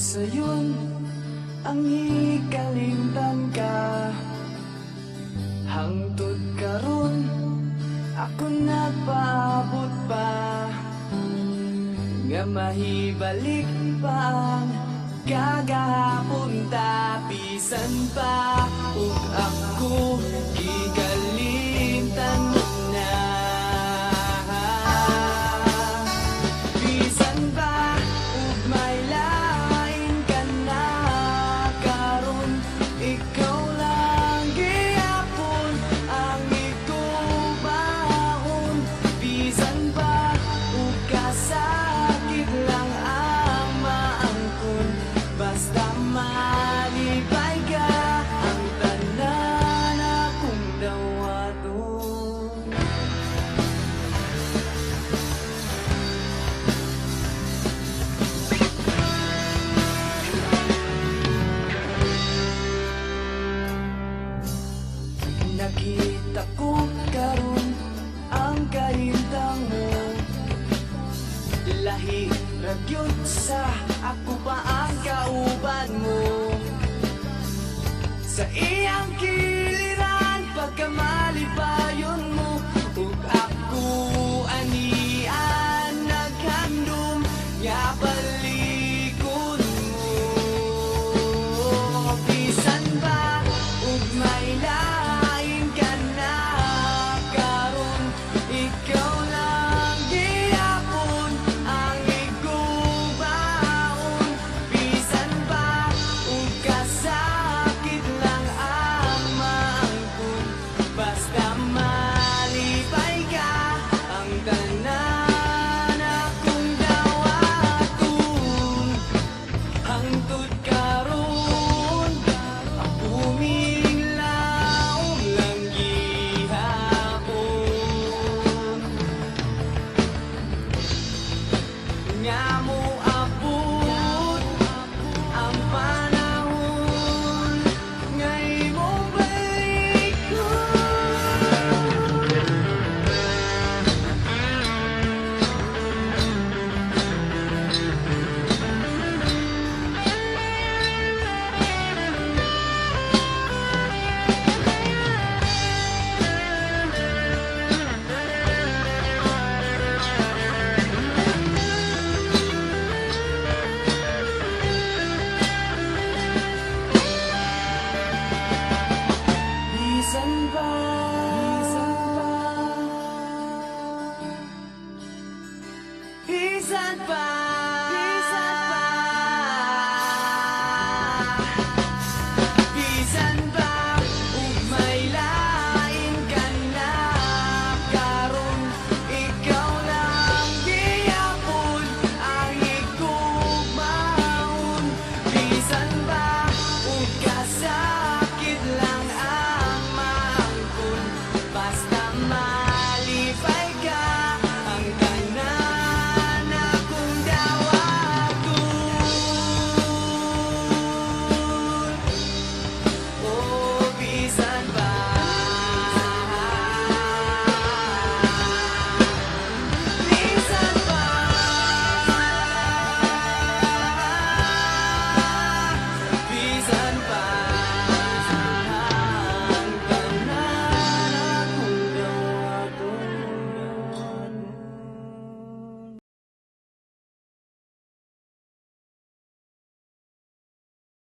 sayon ang hikalimtan ka. Hangtod karon ako nagpaabot pa, nga mahibalik pa ang kagahapon ta. Bisan pa ug ako gikalimtan mo na. Bisan pa ug may lain ka na karon, ikaw lang gihapon ang igubaon. Bisan pa ug kasakit lang ang maangkon, basta malipay ka ang tanan akong dawaton. Nakita ko karon ang kahintang mo, lahi ragyod sa ako pa ang kauban mo. Sa iyang kiliran pagkamalipayon mo, ug ako anian naghandom nga balikon mo. Bisan ba ug may lain ka na karon, ikaw lang gihapon ang igubaon. Bisan ba ug kasakit lang ang maangkon, basta malipay ka ang tanan akong dawaton. Hangtod karon ako minlaong lang gihapon, nga moabot ang panahon nga imong balikon. Bisan pa, bisan pa, bisan pa.